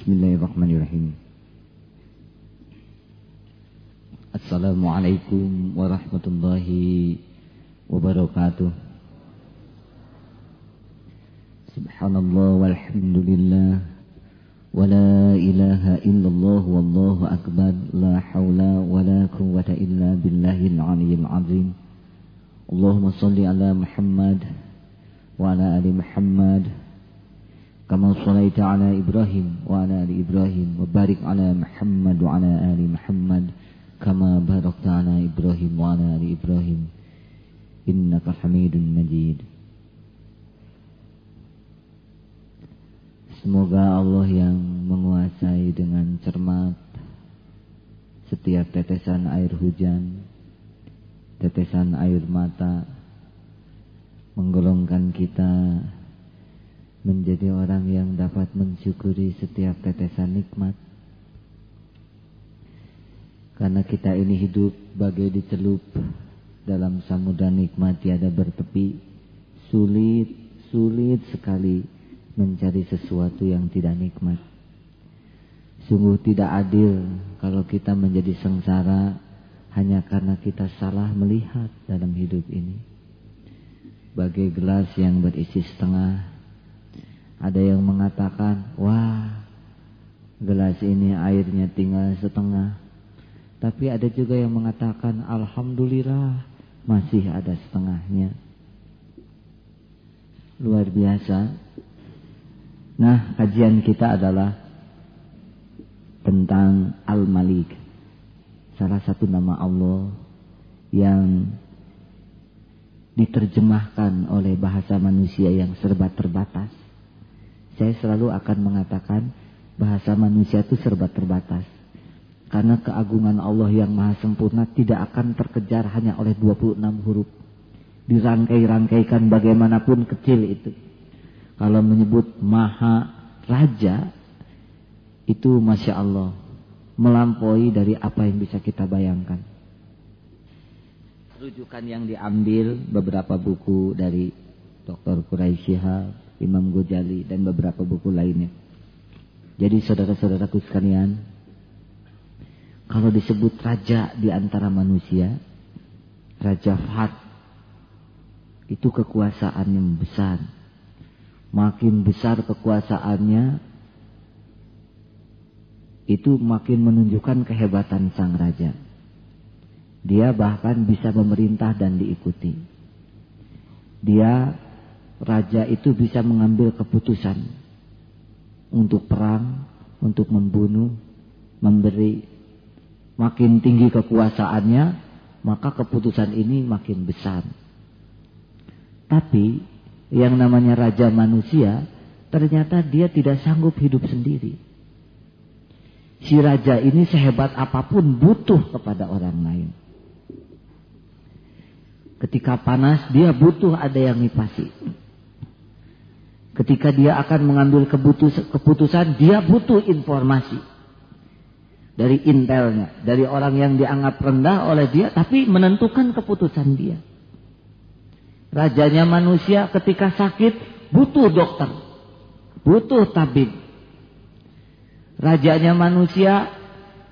Bismillahirrahmanirrahim. Assalamualaikum warahmatullahi wabarakatuh. Subhanallah walhamdulillah wa la ilaha illallah wallahu akbar, la hawla wa la quwwata illa billahil aliyyil azim. Allahumma salli ala Muhammad wa ala ali Muhammad kama shallaita ala Ibrahim wa ala ali Ibrahim wa barik ala Muhammad wa ala ali Muhammad kama barakta ala Ibrahim wa ala ali Ibrahim innaka Hamidun Majid. Semoga Allah yang menguasai dengan cermat setiap tetesan air hujan, tetesan air mata, menggolongkan kita menjadi orang yang dapat mensyukuri setiap tetesan nikmat. Karena kita ini hidup bagai dicelup dalam samudra nikmat tiada bertepi. Sulit sekali mencari sesuatu yang tidak nikmat. Sungguh tidak adil kalau kita menjadi sengsara hanya karena kita salah melihat dalam hidup ini. Bagai gelas yang berisi setengah, ada yang mengatakan, wah, gelas ini airnya tinggal setengah. Tapi ada juga yang mengatakan, alhamdulillah, masih ada setengahnya. Luar biasa. Nah, kajian kita adalah tentang Al-Malik, salah satu nama Allah yang diterjemahkan oleh bahasa manusia yang serba terbatas. Saya selalu akan mengatakan bahasa manusia itu serba terbatas. Karena keagungan Allah yang maha sempurna tidak akan terkejar hanya oleh 26 huruf. Dirangkai-rangkaikan bagaimanapun kecil itu. Kalau menyebut maha raja, itu Masya Allah, melampaui dari apa yang bisa kita bayangkan. Rujukan yang diambil beberapa buku dari Dr. Quraisy Shihab, Imam Ghazali, dan beberapa buku lainnya. Jadi saudara-saudaraku sekalian, kalau disebut raja di antara manusia, Raja Fahd, itu kekuasaan yang besar. Makin besar kekuasaannya, itu makin menunjukkan kehebatan sang raja. Dia bahkan bisa memerintah dan diikuti. Raja itu bisa mengambil keputusan untuk perang, untuk membunuh, memberi. Makin tinggi kekuasaannya, maka keputusan ini makin besar. Tapi yang namanya raja manusia, ternyata dia tidak sanggup hidup sendiri. Si raja ini sehebat apapun butuh kepada orang lain. Ketika panas, dia butuh ada yang ngipasi. Ketika dia akan mengambil keputusan, dia butuh informasi dari intelnya, dari orang yang dianggap rendah oleh dia, tapi menentukan keputusan dia. Rajanya manusia ketika sakit butuh dokter, butuh tabib. Rajanya manusia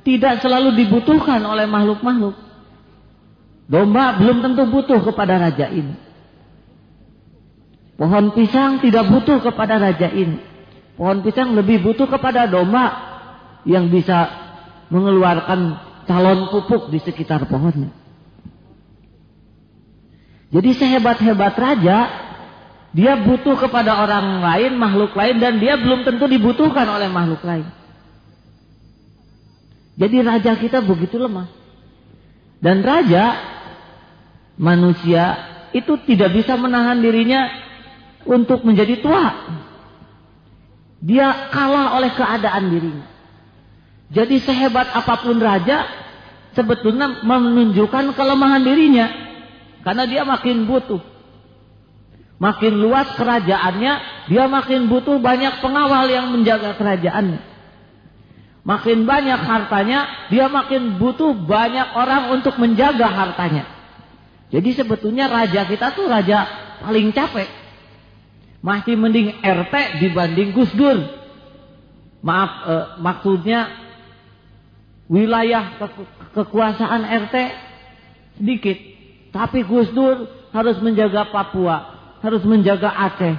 tidak selalu dibutuhkan oleh makhluk-makhluk. Domba belum tentu butuh kepada raja ini. Pohon pisang tidak butuh kepada raja ini. Pohon pisang lebih butuh kepada domba yang bisa mengeluarkan calon pupuk di sekitar pohonnya. Jadi sehebat-hebat raja, dia butuh kepada orang lain, makhluk lain, dan dia belum tentu dibutuhkan oleh makhluk lain. Jadi raja kita begitu lemah. Dan raja manusia itu tidak bisa menahan dirinya untuk menjadi tua. Dia kalah oleh keadaan dirinya. Jadi sehebat apapun raja, sebetulnya menunjukkan kelemahan dirinya. Karena dia makin butuh. Makin luas kerajaannya, dia makin butuh banyak pengawal yang menjaga kerajaannya. Makin banyak hartanya, dia makin butuh banyak orang untuk menjaga hartanya. Jadi sebetulnya raja kita tuh raja paling capek. Masih mending RT dibanding Gus Dur. Maksudnya wilayah kekuasaan RT sedikit, tapi Gus Dur harus menjaga Papua, harus menjaga Aceh.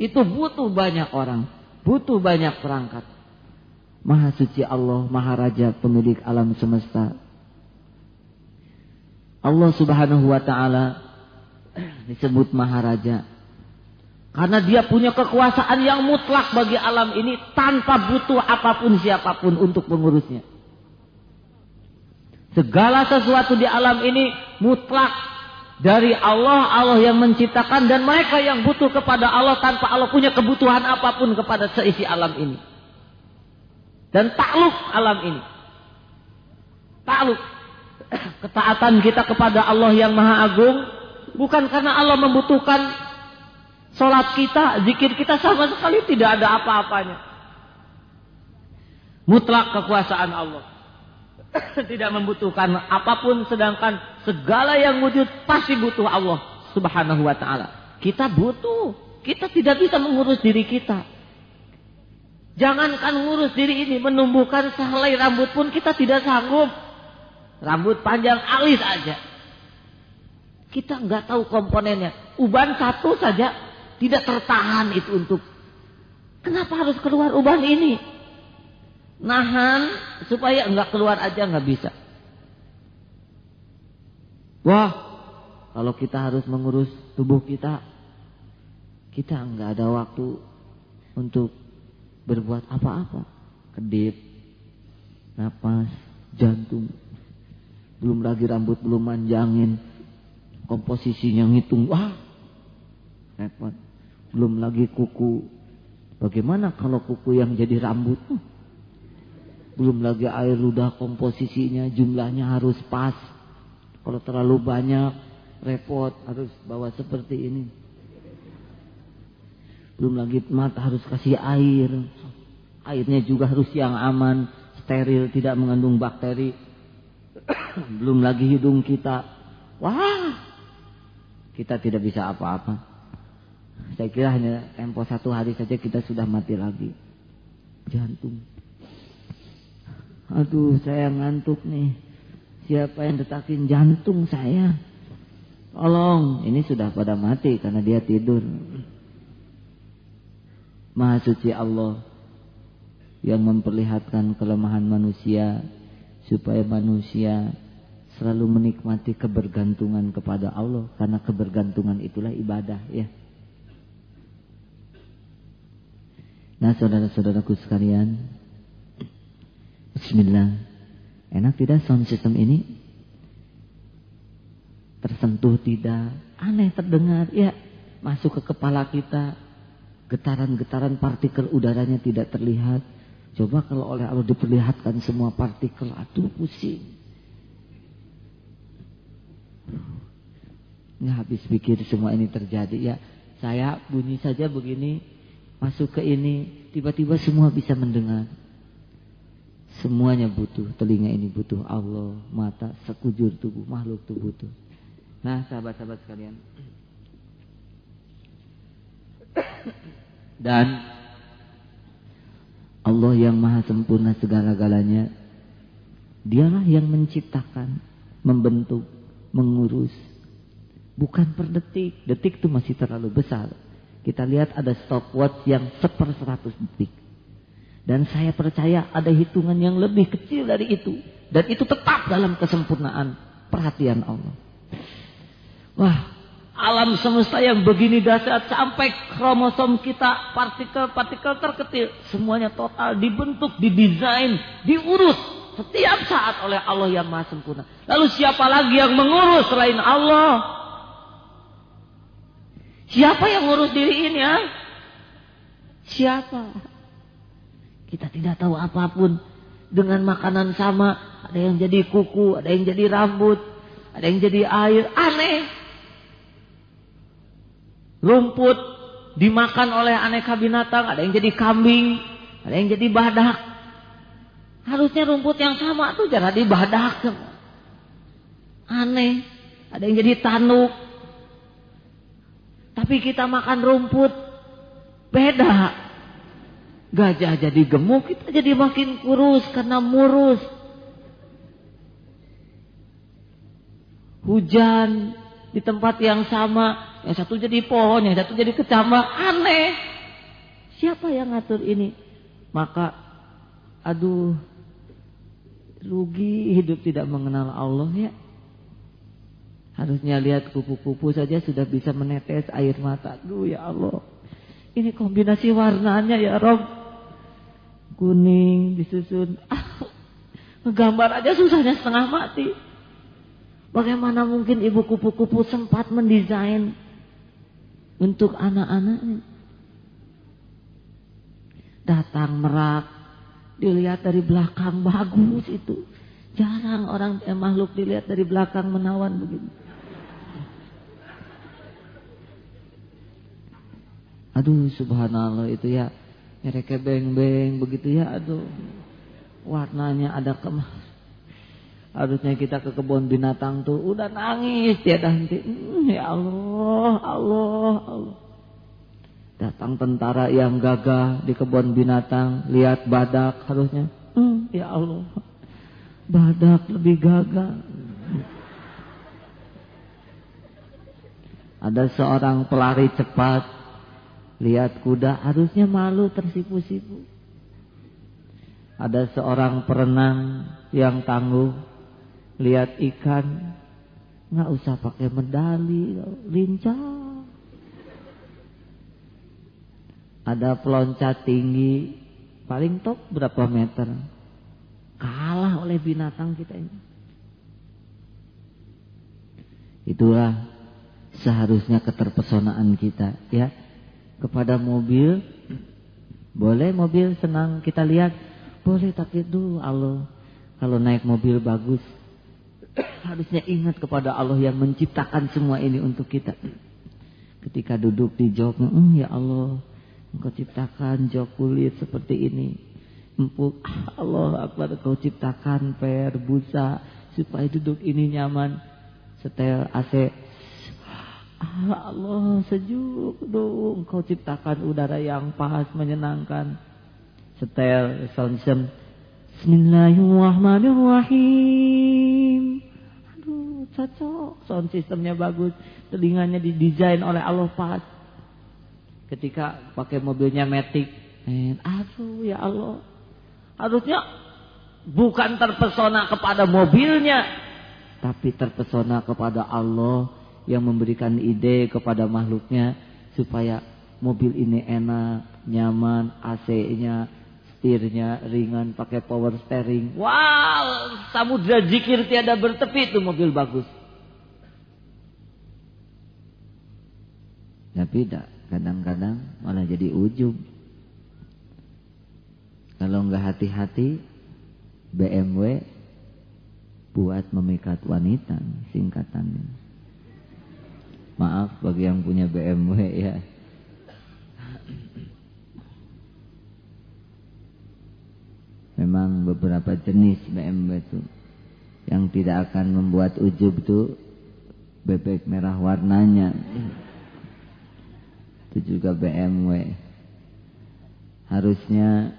Itu butuh banyak orang, butuh banyak perangkat. Maha suci Allah, Maha Raja, pemilik alam semesta. Allah Subhanahu wa ta'ala disebut Maha Raja karena dia punya kekuasaan yang mutlak bagi alam ini tanpa butuh apapun siapapun untuk mengurusnya. Segala sesuatu di alam ini mutlak dari Allah, Allah yang menciptakan, dan mereka yang butuh kepada Allah tanpa Allah punya kebutuhan apapun kepada seisi alam ini. Dan takluk alam ini. Takluk. Ketaatan kita kepada Allah yang Maha Agung bukan karena Allah membutuhkan sholat kita, zikir kita, sama sekali tidak ada apa-apanya. Mutlak kekuasaan Allah. Tidak membutuhkan apapun, sedangkan segala yang wujud pasti butuh Allah Subhanahu wa ta'ala. Kita butuh. Kita tidak bisa mengurus diri kita. Jangankan ngurus diri ini, menumbuhkan sehelai rambut pun kita tidak sanggup. Rambut panjang alis aja. Kita nggak tahu komponennya. Uban satu saja tidak tertahan itu untuk. Kenapa harus keluar uban ini? Nahan supaya nggak keluar aja nggak bisa. Wah, kalau kita harus mengurus tubuh kita nggak ada waktu untuk berbuat apa-apa. Kedip, napas, jantung. Belum lagi rambut belum manjangin, komposisinya ngitung, wah repot. Belum lagi kuku, bagaimana kalau kuku yang jadi rambut? Belum lagi air ludah, komposisinya jumlahnya harus pas. Kalau terlalu banyak repot, harus bawa seperti ini. Belum lagi mata harus kasih air, airnya juga harus yang aman, steril, tidak mengandung bakteri. Belum lagi hidung kita. Wah, kita tidak bisa apa-apa. Saya kira hanya tempo 1 hari saja kita sudah mati lagi. Jantung. Aduh, saya ngantuk nih. Siapa yang detakin jantung saya? Tolong, ini sudah pada mati karena dia tidur. Maha suci Allah yang memperlihatkan kelemahan manusia supaya manusia selalu menikmati kebergantungan kepada Allah, karena kebergantungan itulah ibadah, ya. Nah, saudara-saudaraku sekalian, bismillah. Enak tidak sound system ini? Tersentuh tidak? Aneh terdengar, ya. Masuk ke kepala kita, getaran-getaran partikel udaranya tidak terlihat. Coba kalau oleh Allah diperlihatkan semua partikel, aduh pusing. Nggak habis pikir semua ini terjadi, ya. Saya bunyi saja begini, masuk ke ini, tiba-tiba semua bisa mendengar. Semuanya butuh, telinga ini butuh Allah, mata, sekujur tubuh, makhluk itu butuh. Nah, sahabat-sahabat sekalian. Dan Allah yang maha sempurna segala-galanya, dialah yang menciptakan, membentuk, mengurus. Bukan per detik, detik itu masih terlalu besar. Kita lihat ada stopwatch yang 1/100 detik. Dan saya percaya ada hitungan yang lebih kecil dari itu. Dan itu tetap dalam kesempurnaan perhatian Allah. Wah, alam semesta yang begini dahsyat, sampai kromosom kita, partikel-partikel terkecil, semuanya total dibentuk, didesain, diurus setiap saat oleh Allah yang maha sempurna. Lalu siapa lagi yang mengurus selain Allah? Siapa yang ngurus diri ini, ya? Siapa? Kita tidak tahu apapun. Dengan makanan sama, ada yang jadi kuku, ada yang jadi rambut, ada yang jadi air, aneh. Rumput dimakan oleh aneka binatang, ada yang jadi kambing, ada yang jadi badak. Harusnya rumput yang sama tuh jangan jadi badak. Aneh, ada yang jadi tanduk. Tapi kita makan rumput beda. Gajah jadi gemuk, kita jadi makin kurus karena murus. Hujan di tempat yang sama, yang satu jadi pohon, yang satu jadi kecambah, aneh. Siapa yang ngatur ini? Maka, aduh, rugi hidup tidak mengenal Allah ya. Harusnya lihat kupu-kupu saja sudah bisa menetes air mata. Aduh ya Allah, ini kombinasi warnanya ya Rob. Kuning disusun. Ngegambar aja susahnya setengah mati. Bagaimana mungkin ibu kupu-kupu sempat mendesain untuk anak-anaknya. Datang merak, dilihat dari belakang bagus itu. Jarang orang makhluk dilihat dari belakang menawan begini. Aduh subhanallah itu ya, mereka beng-beng begitu ya, aduh. Warnanya ada harusnya kita ke kebun binatang tuh udah nangis tiada henti. Ya Allah, Allah, Allah. Datang tentara yang gagah di kebun binatang, lihat badak harusnya. Ya Allah, badak lebih gagah. Ada seorang pelari cepat, lihat kuda harusnya malu tersipu-sipu. Ada seorang perenang yang tangguh, lihat ikan nggak usah pakai medali, lincah. Ada peloncat tinggi, paling top berapa meter, kalah oleh binatang kita ini. Itulah seharusnya keterpesonaan kita ya kepada mobil. Boleh mobil senang kita lihat, boleh, tapi itu Allah. Kalau naik mobil bagus, harusnya ingat kepada Allah yang menciptakan semua ini untuk kita. Ketika duduk di jok, ya Allah, Engkau ciptakan jok kulit seperti ini, empuk. Allah Akbar, Engkau ciptakan per busa supaya duduk ini nyaman. Setel AC, Allah sejuk. Duh, Engkau ciptakan udara yang pas menyenangkan. Setel sound system, Bismillahirrahmanirrahim. Aduh, cocok, sound systemnya bagus, telinganya didesain oleh Allah pas. Ketika pakai mobilnya Matic, aduh ya Allah, harusnya bukan terpesona kepada mobilnya, tapi terpesona kepada Allah yang memberikan ide kepada makhluknya supaya mobil ini enak, nyaman, AC-nya, setirnya ringan, pakai power steering. Wow, samudra zikir tiada bertepi, itu mobil bagus. Tapi tidak, kadang-kadang malah jadi ujub. Kalau nggak hati-hati, BMW buat memikat wanita, singkatannya. Maaf bagi yang punya BMW ya. Memang beberapa jenis BMW itu yang tidak akan membuat ujub itu bebek merah warnanya. Itu juga BMW. Harusnya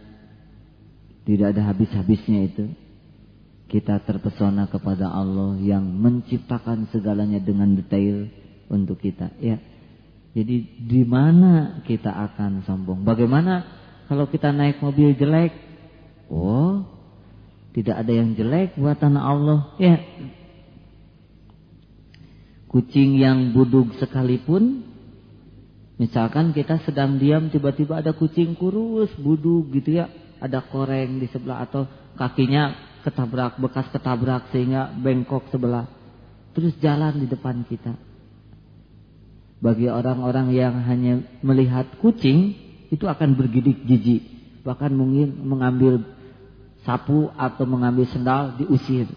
tidak ada habis-habisnya itu. Kita terpesona kepada Allah yang menciptakan segalanya dengan detail untuk kita. Ya. Jadi di mana kita akan sombong? Bagaimana kalau kita naik mobil jelek? Oh, tidak ada yang jelek buatan Allah. Ya. Kucing yang budug sekalipun, misalkan kita sedang diam, tiba-tiba ada kucing kurus, budug gitu ya, ada koreng di sebelah atau kakinya ketabrak, bekas ketabrak sehingga bengkok sebelah, terus jalan di depan kita. Bagi orang-orang yang hanya melihat kucing, itu akan bergidik jijik, bahkan mungkin mengambil sapu atau mengambil sendal diusir.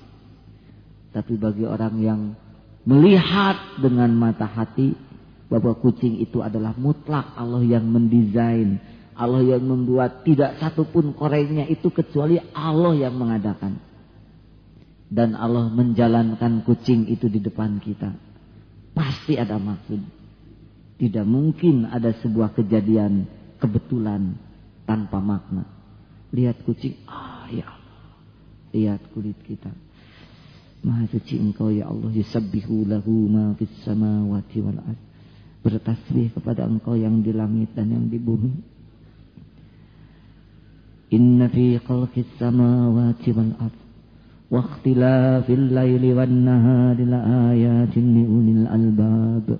Tapi bagi orang yang melihat dengan mata hati bahwa kucing itu adalah mutlak Allah yang mendesain, Allah yang membuat, tidak satupun korengnya itu kecuali Allah yang mengadakan. Dan Allah menjalankan kucing itu di depan kita. Pasti ada maksud. Tidak mungkin ada sebuah kejadian kebetulan tanpa makna. Lihat kucing, ya Allah. Lihat kulit kita. Maha suci Engkau ya Allah. Yusabbihu lahu ma fis samawati wal ardh. Bertasbih kepada Engkau yang di langit dan yang di bumi. Inna fi khalqis samawati wal ardh wa ikhtilafil laili wan nahari la ayatin li ulil albab.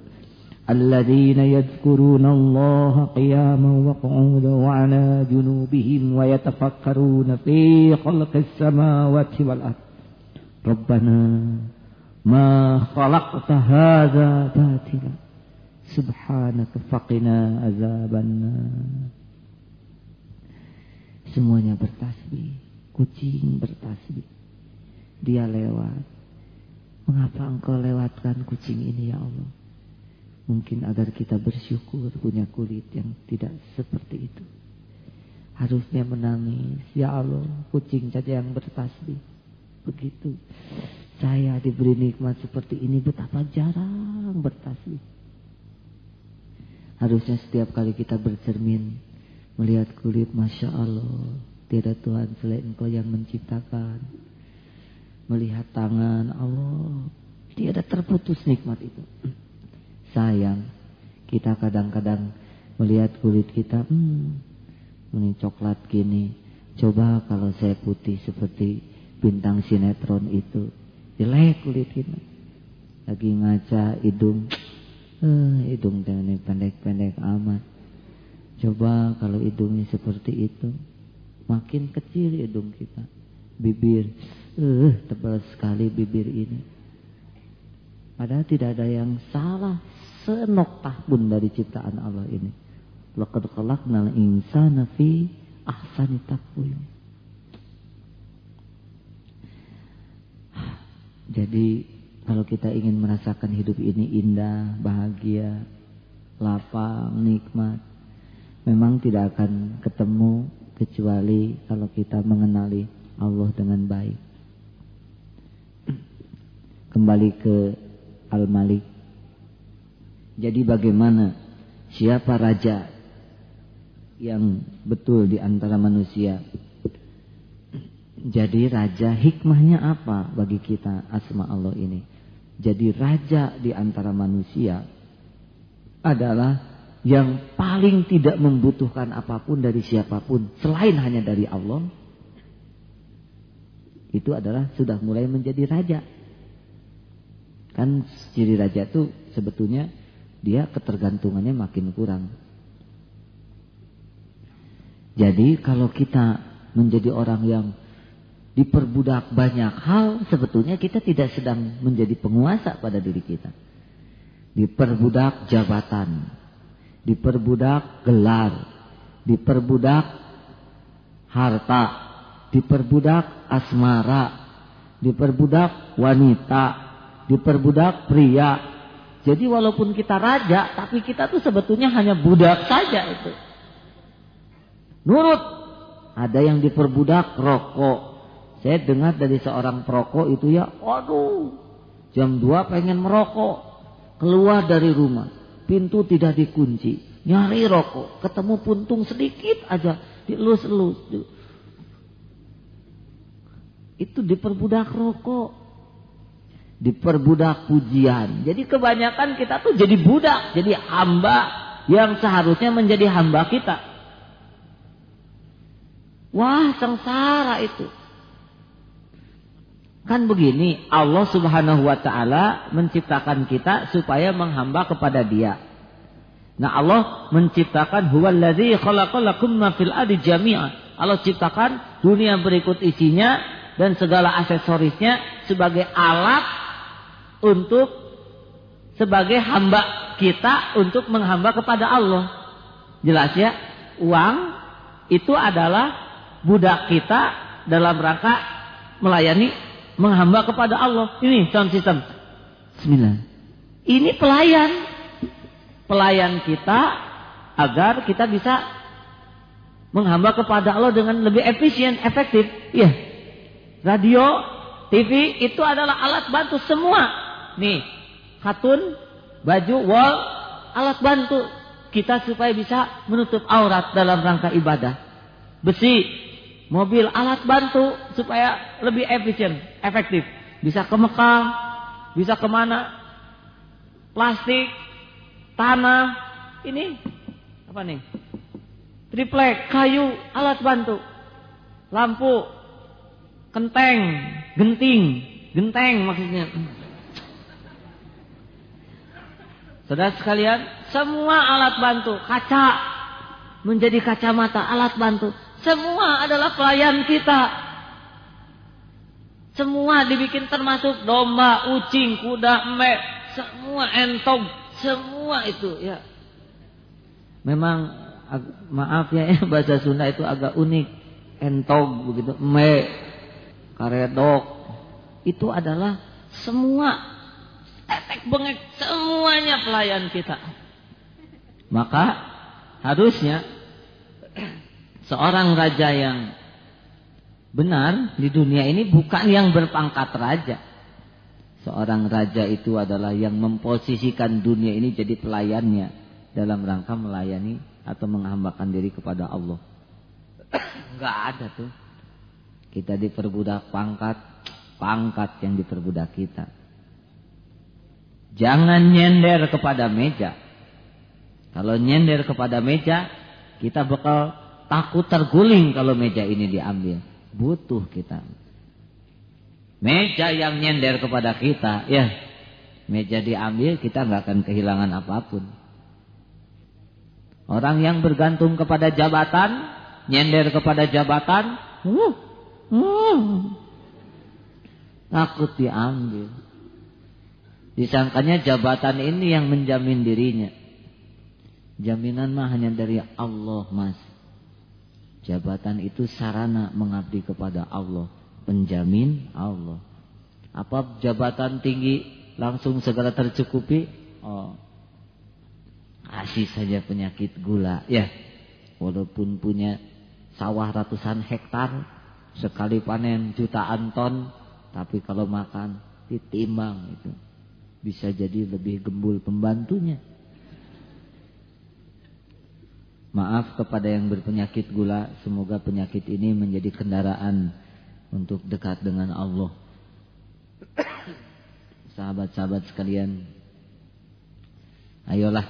الذين يذكرون الله قياما وقعودا وعلى جنوبهم ويتفكرون في خلق السماوات والأرض ربنا ما خلقت هذا باطلا سبحانك فقنا عذاب النار. Semuanya bertasbih, kucing bertasbih. Dia lewat. Mengapa Engkau lewatkan kucing ini ya Allah? Mungkin agar kita bersyukur punya kulit yang tidak seperti itu. Harusnya menangis. Ya Allah, kucing saja yang bertasbih. Begitu. Saya diberi nikmat seperti ini, betapa jarang bertasbih. Harusnya setiap kali kita bercermin, melihat kulit, Masya Allah, tiada Tuhan selain Engkau yang menciptakan. Melihat tangan, Allah, tiada terputus nikmat itu. Sayang, kita kadang-kadang melihat kulit kita, ini coklat gini. Coba kalau saya putih seperti bintang sinetron itu, jelek kulit kita. Lagi ngaca hidung, hidung pendek-pendek amat. Coba kalau hidungnya seperti itu, makin kecil hidung kita. Bibir, tebal sekali bibir ini. Padahal tidak ada yang salah senoktah pun dari ciptaan Allah ini. Laqad khalaqnal insana fi ahsani taqwim. Jadi kalau kita ingin merasakan hidup ini indah, bahagia, lapang, nikmat, memang tidak akan ketemu kecuali kalau kita mengenali Allah dengan baik. Kembali ke Al-Malik. Jadi bagaimana, siapa raja yang betul di antara manusia? Jadi raja, hikmahnya apa bagi kita asma Allah ini? Jadi raja di antara manusia adalah yang paling tidak membutuhkan apapun dari siapapun selain hanya dari Allah. Itu adalah sudah mulai menjadi raja. Kan ciri raja itu sebetulnya dia ketergantungannya makin kurang. Jadi kalau kita menjadi orang yang diperbudak banyak hal, sebetulnya kita tidak sedang menjadi penguasa pada diri kita. Diperbudak jabatan, diperbudak gelar, diperbudak harta, diperbudak asmara, diperbudak wanita, diperbudak pria. Jadi walaupun kita raja, tapi kita tuh sebetulnya hanya budak saja itu. Nurut. Ada yang diperbudak rokok. Saya dengar dari seorang perokok itu ya, aduh, jam 2 pengen merokok. Keluar dari rumah, pintu tidak dikunci, nyari rokok. Ketemu puntung sedikit aja, dielus-elus. Itu diperbudak rokok. Diperbudak pujian. Jadi kebanyakan kita tuh jadi budak, jadi hamba yang seharusnya menjadi hamba kita. Wah, sengsara itu. Kan begini, Allah Subhanahu wa taala menciptakan kita supaya menghamba kepada Dia. Nah, Allah menciptakan huwallazi khalaqalakum ma fil ardi jami'an. Allah ciptakan dunia berikut isinya dan segala aksesorisnya sebagai alat untuk sebagai hamba kita untuk menghamba kepada Allah. Jelas ya? Uang itu adalah budak kita dalam rangka melayani, menghamba kepada Allah. Ini sound system. Bismillah. Ini pelayan. Pelayan kita agar kita bisa menghamba kepada Allah dengan lebih efisien, efektif. Iya. Radio, TV itu adalah alat bantu semua. Nih, katun, baju, wall, alat bantu kita supaya bisa menutup aurat dalam rangka ibadah. besi, mobil, alat bantu supaya lebih efisien, efektif. Bisa ke Mekah, bisa kemana? Plastik, tanah, ini apa nih? Triplek, kayu, alat bantu, lampu, genteng maksudnya. Saudara sekalian, semua alat bantu, kaca menjadi kacamata, alat bantu, semua adalah pelayan kita. Semua dibikin termasuk domba, ucing, kuda, emek, semua entong, semua itu ya. Memang maaf ya, bahasa Sunda itu agak unik. Entong begitu, emek, karedok, itu adalah semua tetek bengek, semuanya pelayan kita. Maka harusnya seorang raja yang benar di dunia ini bukan yang berpangkat raja. Seorang raja itu adalah yang memposisikan dunia ini jadi pelayannya dalam rangka melayani atau menghambakan diri kepada Allah. Enggak ada tuh. Kita diperbudak pangkat yang diperbudak kita. Jangan nyender kepada meja. Kalau nyender kepada meja, kita bakal takut terguling kalau meja ini diambil. Butuh kita. Meja yang nyender kepada kita, ya. Meja diambil, kita nggak akan kehilangan apapun. Orang yang bergantung kepada jabatan, nyender kepada jabatan, takut diambil. Disangkanya jabatan ini yang menjamin dirinya. Jaminan mah hanya dari Allah, Mas. Jabatan itu sarana mengabdi kepada Allah. Penjamin Allah. Apa jabatan tinggi langsung segala tercukupi? Oh, kasih saja penyakit gula. Ya, walaupun punya sawah ratusan hektar, sekali panen jutaan ton, tapi kalau makan ditimbang itu. Bisa jadi lebih gembul pembantunya. Maaf kepada yang berpenyakit gula, semoga penyakit ini menjadi kendaraan untuk dekat dengan Allah. Sahabat-sahabat sekalian, ayolah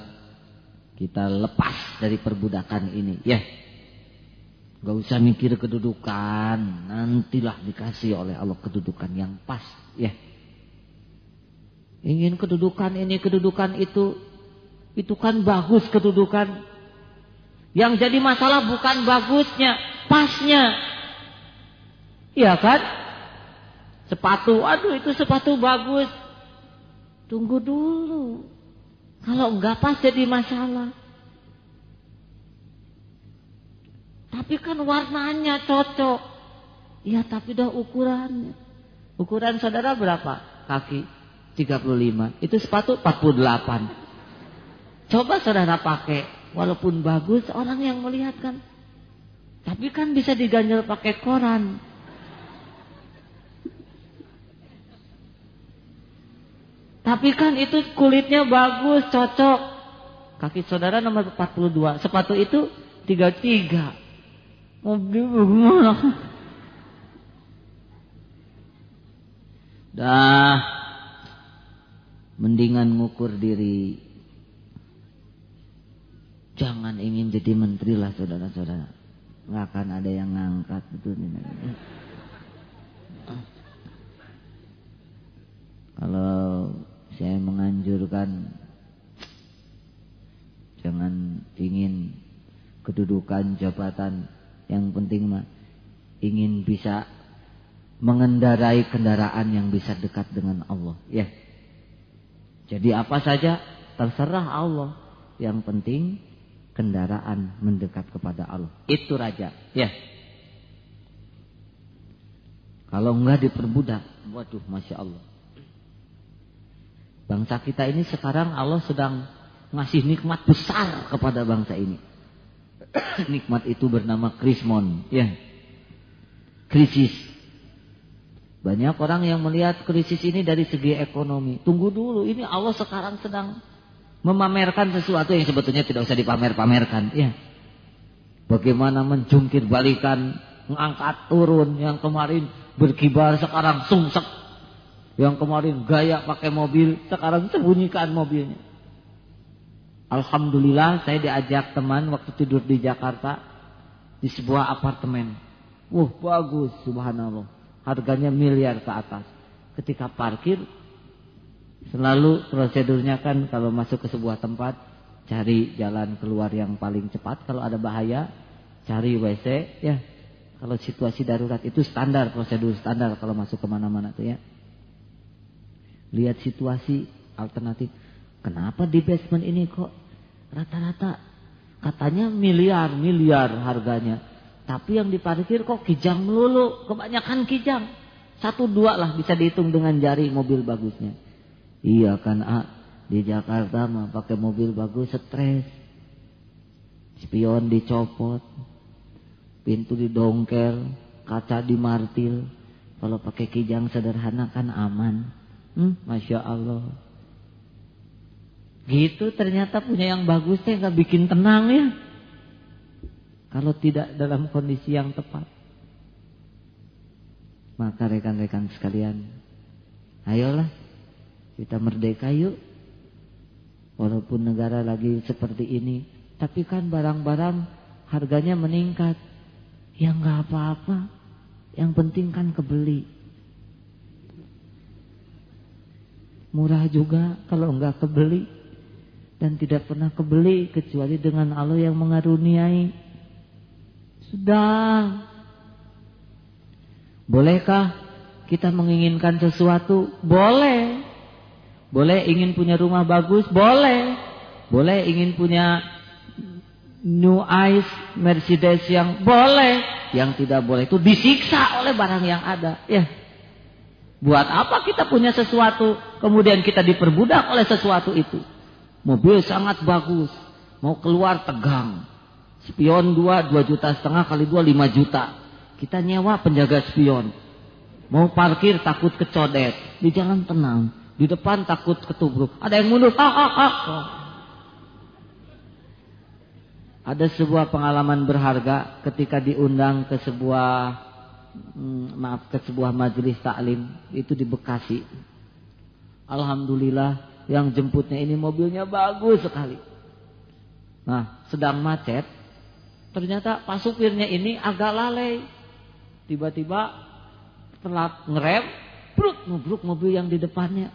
kita lepas dari perbudakan ini, ya. Gak usah mikir kedudukan, nantilah dikasih oleh Allah kedudukan yang pas, ya. Ingin kedudukan ini, kedudukan itu kan bagus kedudukan. Yang jadi masalah bukan bagusnya, pasnya. Iya kan? Sepatu, aduh itu sepatu bagus. Tunggu dulu. Kalau enggak pas jadi masalah. Tapi kan warnanya cocok. Iya tapi dah ukurannya. Ukuran saudara berapa? Kaki 35. Itu sepatu 48. Coba saudara pakai. Walaupun bagus orang yang melihat kan. Tapi kan bisa diganjel pakai koran. Tapi kan itu kulitnya bagus, cocok. Kaki saudara nomor 42. Sepatu itu 33. Mobil bagaimana? Dah. Mendingan ngukur diri. Jangan ingin jadi menteri lah saudara-saudara. Nggak akan ada yang ngangkat itu. Kalau saya menganjurkan, jangan ingin kedudukan jabatan. Yang penting mah ingin bisa mengendarai kendaraan yang bisa dekat dengan Allah. Ya. Jadi apa saja terserah Allah. Yang penting kendaraan mendekat kepada Allah. Itu raja. Ya. Kalau enggak diperbudak, waduh, Masya Allah. Bangsa kita ini sekarang Allah sedang ngasih nikmat besar kepada bangsa ini. Nikmat itu bernama krismon. Ya. Krisis. Banyak orang yang melihat krisis ini dari segi ekonomi. Tunggu dulu, ini Allah sekarang sedang memamerkan sesuatu yang sebetulnya tidak usah dipamer-pamerkan. Ya. Bagaimana menjungkir balikan, mengangkat turun, yang kemarin berkibar sekarang sungsek. Yang kemarin gaya pakai mobil, sekarang sembunyikan mobilnya. Alhamdulillah saya diajak teman waktu tidur di Jakarta di sebuah apartemen. Bagus, subhanallah. Harganya miliar ke atas. Ketika parkir, selalu prosedurnya kan kalau masuk ke sebuah tempat, cari jalan keluar yang paling cepat. Kalau ada bahaya, cari WC. Ya, kalau situasi darurat itu standar, prosedur standar kalau masuk kemana-mana tuh ya. Lihat situasi alternatif. Kenapa di basement ini kok rata-rata katanya miliar harganya. Tapi yang diparkir kok kijang melulu. Kebanyakan kijang. 1-2 lah bisa dihitung dengan jari mobil bagusnya. Iya kan di Jakarta mah pakai mobil bagus stres. Spion dicopot. Pintu didongkel. Kaca dimartil. Kalau pakai kijang sederhana kan aman. Masya Allah. Gitu ternyata punya yang bagus teh gak bikin tenang ya. Kalau tidak dalam kondisi yang tepat. Maka rekan-rekan sekalian, ayolah kita merdeka yuk. Walaupun negara lagi seperti ini, tapi kan barang-barang harganya meningkat. Ya gak apa-apa. Yang penting kan kebeli. Murah juga kalau enggak kebeli. Dan tidak pernah kebeli kecuali dengan Allah yang mengaruniai. Sudah. Bolehkah kita menginginkan sesuatu? Boleh. Boleh ingin punya rumah bagus? Boleh. Boleh ingin punya new ice Mercedes yang boleh. Yang tidak boleh itu disiksa oleh barang yang ada. Ya. Buat apa kita punya sesuatu kemudian kita diperbudak oleh sesuatu itu? Mobil sangat bagus, mau keluar tegang. Spion 2 juta setengah kali 2 5 juta. Kita nyewa penjaga spion. Mau parkir takut kecodet, di jalan tenang, di depan takut ketubruk. Ada yang mundur. Ada sebuah pengalaman berharga ketika diundang ke sebuah majelis taklim itu di Bekasi. Alhamdulillah yang jemputnya ini mobilnya bagus sekali. Nah, sedang macet, ternyata pas supirnya ini agak lalai. Tiba-tiba telat ngerem, nubruk mobil yang di depannya.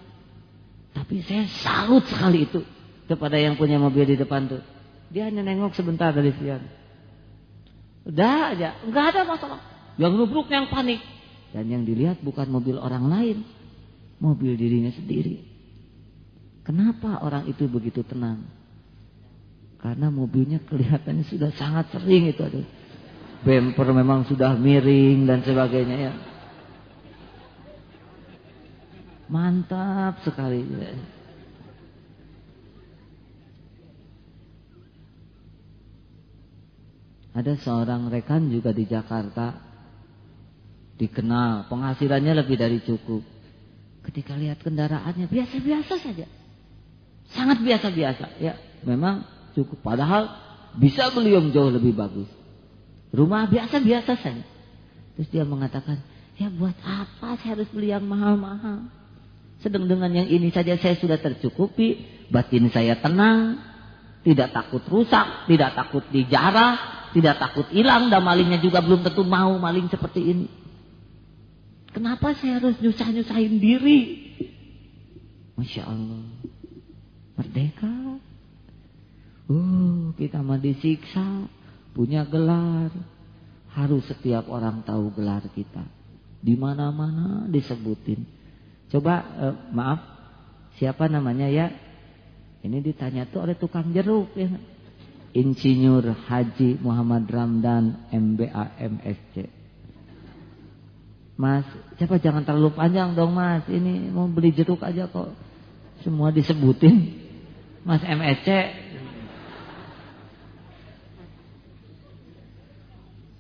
Tapi saya salut sekali itu kepada yang punya mobil di depan tuh. Dia hanya nengok sebentar dari spion. Udah aja, nggak ada masalah. Yang nubruk yang panik. Dan yang dilihat bukan mobil orang lain, mobil dirinya sendiri. Kenapa orang itu begitu tenang? Karena mobilnya kelihatannya sudah sangat sering itu ada. Bumper memang sudah miring dan sebagainya ya. Mantap sekali. Ada seorang rekan juga di Jakarta. Dikenal, penghasilannya lebih dari cukup. Ketika lihat kendaraannya biasa-biasa saja. Sangat biasa-biasa. Ya, memang cukup. Padahal bisa beli yang jauh lebih bagus. Rumah biasa-biasa saja. Terus dia mengatakan, ya buat apa saya harus beli yang mahal-mahal? Sedang dengan yang ini saja saya sudah tercukupi. Batin saya tenang. Tidak takut rusak. Tidak takut dijarah. Tidak takut hilang. Dan malingnya juga belum tentu mau maling seperti ini. Kenapa saya harus nyusah-nyusahin diri? Masya Allah. Merdeka. Kita mah disiksa. Punya gelar. Harus setiap orang tahu gelar kita. Di mana-mana disebutin. Coba maaf. Siapa namanya ya? Ini ditanya tuh oleh tukang jeruk ya. Insinyur Haji Muhammad Ramdan MBA MSc. Mas, siapa jangan terlalu panjang dong mas. Ini mau beli jeruk aja kok. Semua disebutin. Mas MSc.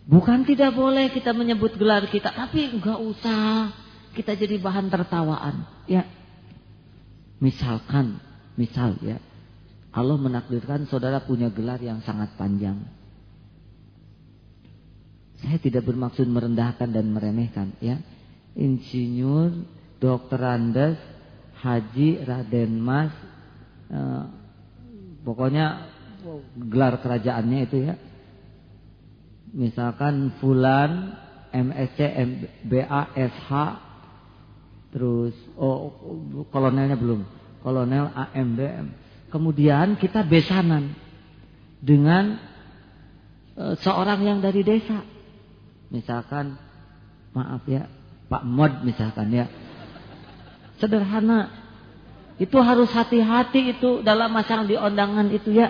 Bukan tidak boleh kita menyebut gelar kita. Tapi enggak usah. Kita jadi bahan tertawaan. Ya. Misal ya. Allah menakdirkan saudara punya gelar yang sangat panjang. Saya tidak bermaksud merendahkan dan meremehkan ya. Insinyur, Dr. Andes, Haji, Raden Mas, pokoknya gelar kerajaannya itu ya. Misalkan Fulan, MSc, MBA, SH, terus kolonelnya belum, kolonel AMBM. Kemudian kita besanan dengan seorang yang dari desa. Misalkan, maaf ya, Pak Mod misalkan ya. Sederhana. Itu harus hati-hati itu dalam masang di undangan itu ya.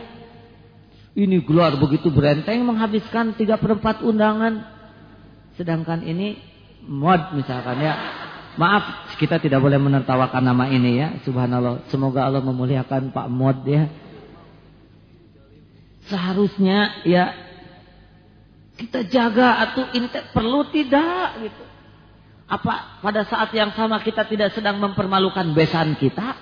Ini gelar begitu berenteng menghabiskan 3/4 undangan. Sedangkan ini Mod misalkan ya. Maaf, kita tidak boleh menertawakan nama ini ya. Subhanallah. Semoga Allah memuliakan Pak Mod ya. Seharusnya ya kita jaga atau perlu tidak gitu. Apa pada saat yang sama kita tidak sedang mempermalukan besan kita?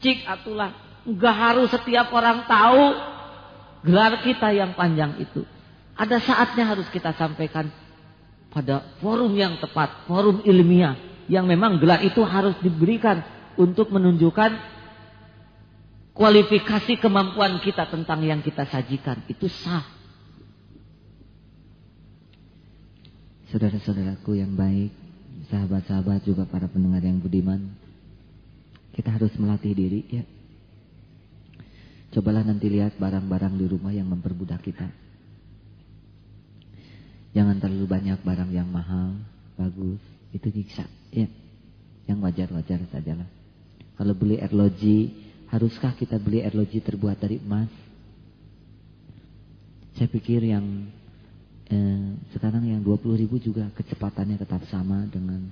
Cik atulah, enggak harus setiap orang tahu gelar kita yang panjang itu. Ada saatnya harus kita sampaikan pada forum yang tepat, forum ilmiah yang memang gelar itu harus diberikan untuk menunjukkan kualifikasi kemampuan kita tentang yang kita sajikan. Itu sah. Saudara-saudaraku yang baik, sahabat-sahabat juga para pendengar yang budiman, kita harus melatih diri ya. Cobalah nanti lihat barang-barang di rumah yang memperbudak kita. Jangan terlalu banyak barang yang mahal, bagus, itu nyiksa ya. Yang wajar-wajar sajalah. Kalau beli arloji, haruskah kita beli arloji terbuat dari emas? Saya pikir yang sekarang yang 20.000 juga kecepatannya tetap sama dengan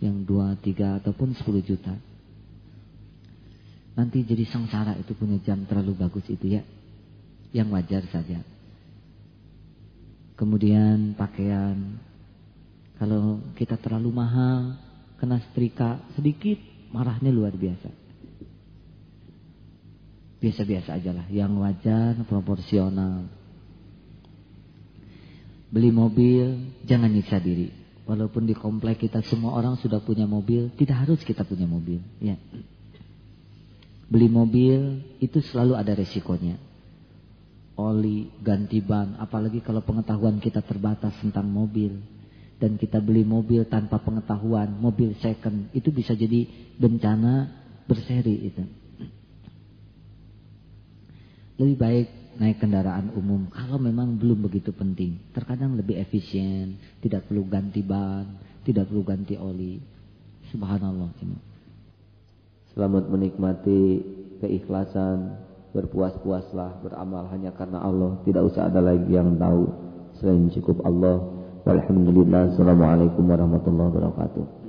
yang 2, 3 ataupun 10 juta. Nanti jadi sengsara itu punya jam terlalu bagus itu ya. Yang wajar saja. Kemudian pakaian. Kalau kita terlalu mahal, kena setrika sedikit, marahnya luar biasa. Biasa-biasa aja lah, yang wajar, proporsional. Beli mobil, jangan nyiksa diri. Walaupun di komplek kita semua orang sudah punya mobil, tidak harus kita punya mobil. Ya. Beli mobil, itu selalu ada resikonya. Oli, ganti ban, apalagi kalau pengetahuan kita terbatas tentang mobil. Dan kita beli mobil tanpa pengetahuan, mobil second, itu bisa jadi bencana berseri itu. Lebih baik naik kendaraan umum kalau memang belum begitu penting. Terkadang lebih efisien, tidak perlu ganti ban, tidak perlu ganti oli. Subhanallah. Selamat menikmati keikhlasan, berpuas-puaslah, beramal hanya karena Allah. Tidak usah ada lagi yang tahu selain cukup Allah. Walhamdulillah. Assalamualaikum warahmatullahi wabarakatuh.